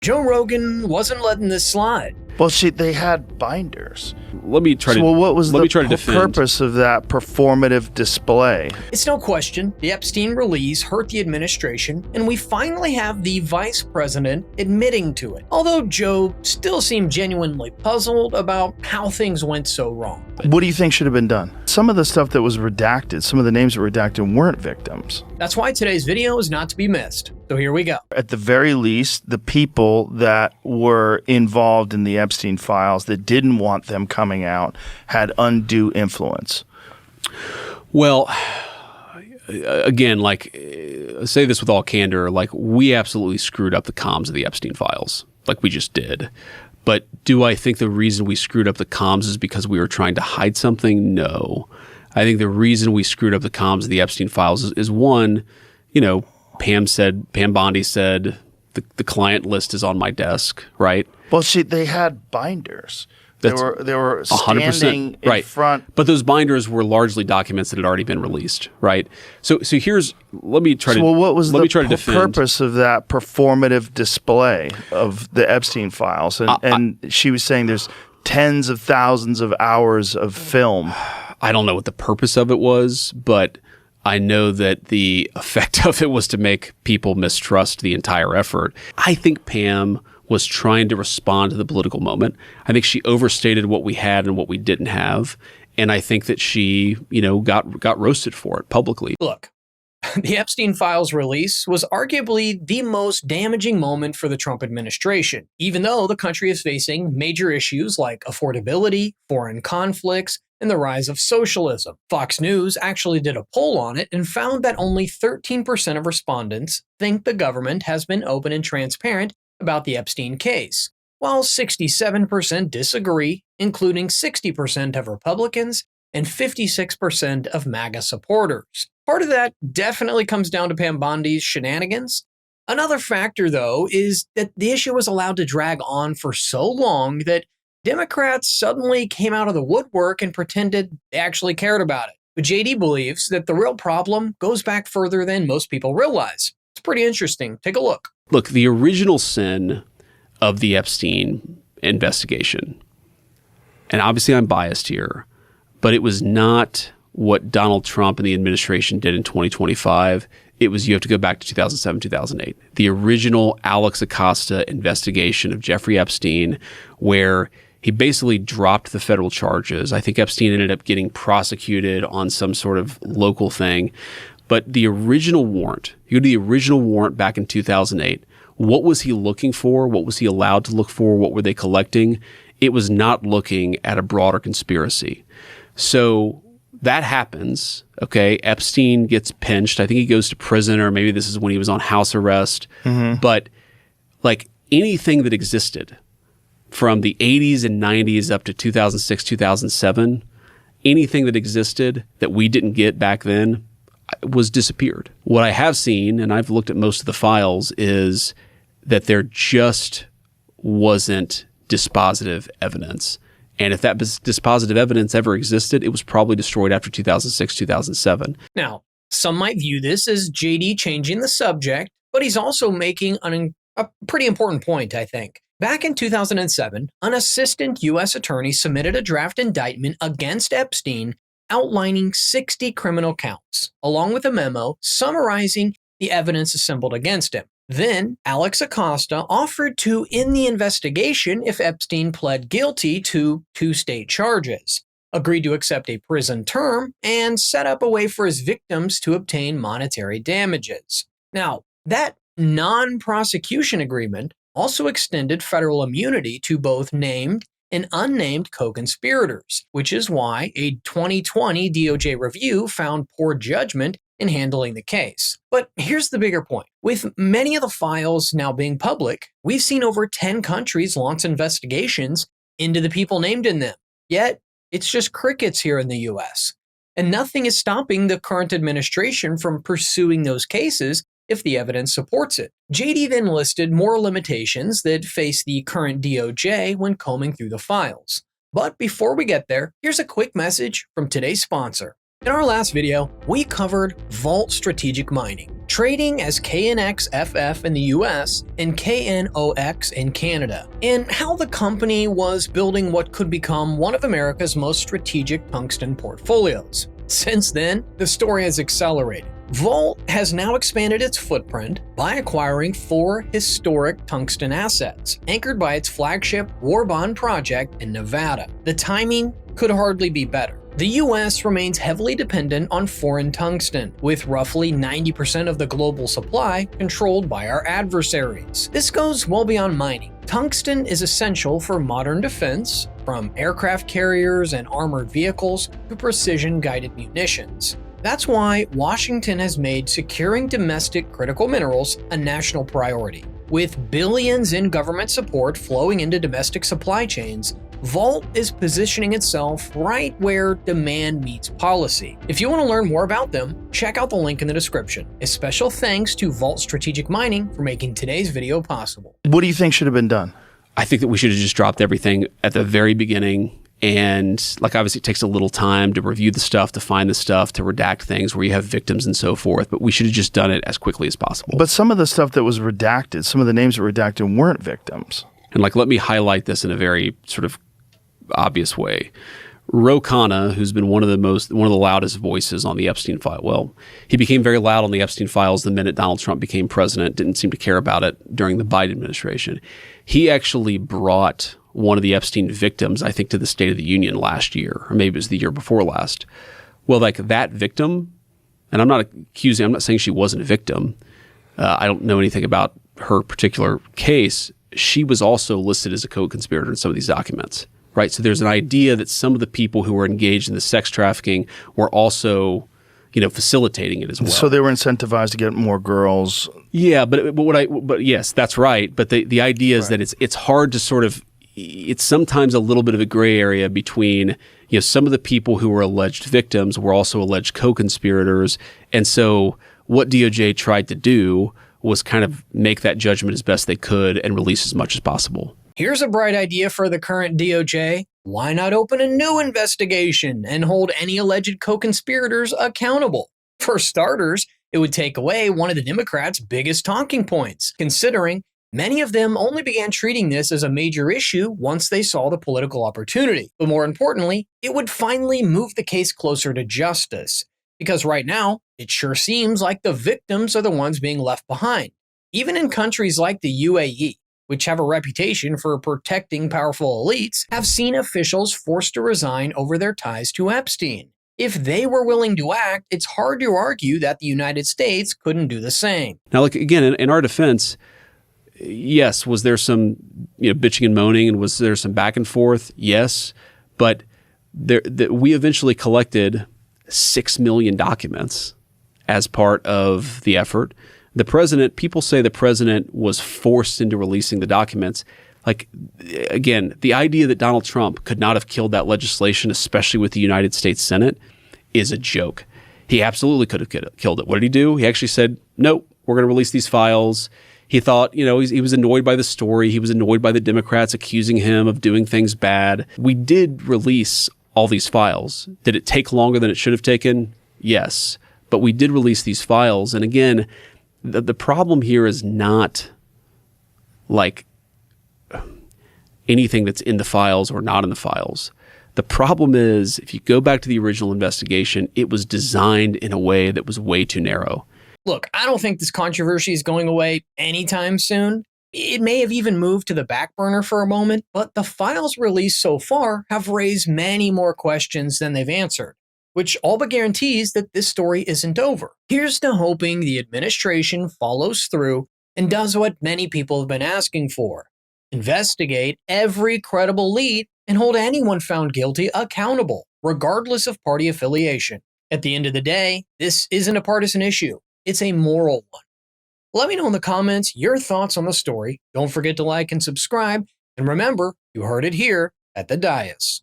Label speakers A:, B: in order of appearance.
A: Joe Rogan wasn't letting this slide.
B: Well, they had binders.
C: Let me try to.
B: Well, what was the
C: defend.
B: purpose of that performative display?
A: It's no question, the Epstein release hurt the administration, and we finally have the vice president admitting to it. Although Joe still seemed genuinely puzzled about how things went so wrong.
B: What do you think should have been done? Some of the stuff that was redacted, some of the names that were redacted weren't victims.
A: That's why today's video is not to be missed. So here we go.
B: At the very least, the people that were involved in the Epstein files that didn't want them coming out had undue influence.
C: Well, again, say this with all candor, we absolutely screwed up the comms of the Epstein files. We just did. But do I think the reason we screwed up the comms is because we were trying to hide something? No. I think the reason we screwed up the comms of the Epstein files is one, Pam Bondi said the client list is on my desk, right?
B: Well, they had binders. They were standing in front.
C: But those binders were largely documents that had already been released, right? So let me try to.
B: Well, what was the
C: defend.
B: purpose of that performative display of the Epstein files? And she was saying there's tens of thousands of hours of film.
C: I don't know what the purpose of it was, but I know that the effect of it was to make people mistrust the entire effort. I think Pam was trying to respond to the political moment. I think she overstated what we had and what we didn't have. And I think that she, got roasted for it publicly.
A: Look, the Epstein files release was arguably the most damaging moment for the Trump administration, even though the country is facing major issues like affordability, foreign conflicts, and the rise of socialism. Fox News actually did a poll on it and found that only 13% of respondents think the government has been open and transparent about the Epstein case, while 67% disagree, including 60% of Republicans and 56% of MAGA supporters. Part of that definitely comes down to Pam Bondi's shenanigans. Another factor, though, is that the issue was allowed to drag on for so long that Democrats suddenly came out of the woodwork and pretended they actually cared about it. But JD believes that the real problem goes back further than most people realize. It's pretty interesting. Take a look.
C: Look, the original sin of the Epstein investigation, and obviously I'm biased here, but it was not what Donald Trump and the administration did in 2025. It was, you have to go back to 2007, 2008. The original Alex Acosta investigation of Jeffrey Epstein, where he basically dropped the federal charges. I think Epstein ended up getting prosecuted on some sort of local thing. But the original warrant, you go to the original warrant back in 2008, what was he looking for? What was he allowed to look for? What were they collecting? It was not looking at a broader conspiracy. So that happens, okay? Epstein gets pinched. I think he goes to prison, or maybe this is when he was on house arrest. Mm-hmm. But anything that existed from the 80s and 90s up to 2006, 2007, anything that existed that we didn't get back then was disappeared. What I have seen, and I've looked at most of the files, is that there just wasn't dispositive evidence. And if that dispositive evidence ever existed, it was probably destroyed after 2006, 2007.
A: Now, some might view this as JD changing the subject, but he's also making a pretty important point, I think. Back in 2007, an assistant U.S. attorney submitted a draft indictment against Epstein outlining 60 criminal counts, along with a memo summarizing the evidence assembled against him. Then, Alex Acosta offered to end the investigation if Epstein pled guilty to 2 state charges, agreed to accept a prison term, and set up a way for his victims to obtain monetary damages. Now, that non-prosecution agreement also extended federal immunity to both named and unnamed co-conspirators, which is why a 2020 DOJ review found poor judgment in handling the case. But here's the bigger point. With many of the files now being public, we've seen over 10 countries launch investigations into the people named in them. Yet, it's just crickets here in the US. And nothing is stopping the current administration from pursuing those cases if the evidence supports it. JD then listed more limitations that face the current DOJ when combing through the files. But before we get there, here's a quick message from today's sponsor. In our last video, we covered Vault Strategic Mining, trading as KNXFF in the US and KNOX in Canada, and how the company was building what could become one of America's most strategic tungsten portfolios. Since then, the story has accelerated. Vault has now expanded its footprint by acquiring 4 historic tungsten assets, anchored by its flagship war bond project in Nevada. The timing could hardly be better. The US remains heavily dependent on foreign tungsten, with roughly 90% of the global supply controlled by our adversaries. This goes well beyond mining. Tungsten is essential for modern defense, from aircraft carriers and armored vehicles to precision-guided munitions. That's why Washington has made securing domestic critical minerals a national priority. With billions in government support flowing into domestic supply chains, Vault is positioning itself right where demand meets policy. If you want to learn more about them, check out the link in the description. A special thanks to Vault Strategic Mining for making today's video possible.
B: What do you think should have been done?
C: I think that we should have just dropped everything at the very beginning. And like, obviously it takes a little time to review the stuff, to find the stuff, to redact things where you have victims and so forth. But we should have just done it as quickly as possible.
B: But some of the stuff that was redacted, some of the names that were redacted weren't victims.
C: And like, let me highlight this in a very sort of obvious way. Ro Khanna, who's been one of the loudest voices on the Epstein file. Well, he became very loud on the Epstein files the minute Donald Trump became president, didn't seem to care about it during the Biden administration. He actually brought one of the Epstein victims, I think, to the State of the Union last year, or maybe it was the year before last. Well, like that victim, and I'm not saying she wasn't a victim. I don't know anything about her particular case. She was also listed as a co-conspirator in some of these documents. Right, so there's an idea that some of the people who were engaged in the sex trafficking were also, facilitating it as well.
B: So they were incentivized to get more girls.
C: Yeah, but yes, that's right. But the idea is that it's hard to sort of, it's sometimes a little bit of a gray area between, some of the people who were alleged victims were also alleged co-conspirators, and so what DOJ tried to do was kind of make that judgment as best they could and release as much as possible.
A: Here's a bright idea for the current DOJ. Why not open a new investigation and hold any alleged co-conspirators accountable? For starters, it would take away one of the Democrats' biggest talking points, considering many of them only began treating this as a major issue once they saw the political opportunity. But more importantly, it would finally move the case closer to justice. Because right now, it sure seems like the victims are the ones being left behind. Even in countries like the UAE, which have a reputation for protecting powerful elites, have seen officials forced to resign over their ties to Epstein. If they were willing to act, it's hard to argue that the United States couldn't do the same.
C: Now, like, again, in our defense, yes, was there some bitching and moaning, and was there some back and forth? Yes, but we eventually collected 6 million documents as part of the effort. The president, people say the president was forced into releasing the documents. Like, again, the idea that Donald Trump could not have killed that legislation, especially with the United States Senate, is a joke. He absolutely could have killed it. What did he do? He actually said, nope, we're going to release these files. He thought, he was annoyed by the story. He was annoyed by the Democrats accusing him of doing things bad. We did release all these files. Did it take longer than it should have taken? Yes. But we did release these files. And again, the problem here is not like anything that's in the files or not in the files. The problem is, if you go back to the original investigation, it was designed in a way that was way too narrow.
A: Look, I don't think this controversy is going away anytime soon. It may have even moved to the back burner for a moment, but the files released so far have raised many more questions than they've answered, which all but guarantees that this story isn't over. Here's to hoping the administration follows through and does what many people have been asking for: investigate every credible lead and hold anyone found guilty accountable, regardless of party affiliation. At the end of the day, this isn't a partisan issue. It's a moral one. Let me know in the comments your thoughts on the story. Don't forget to like and subscribe. And remember, you heard it here at the Dais.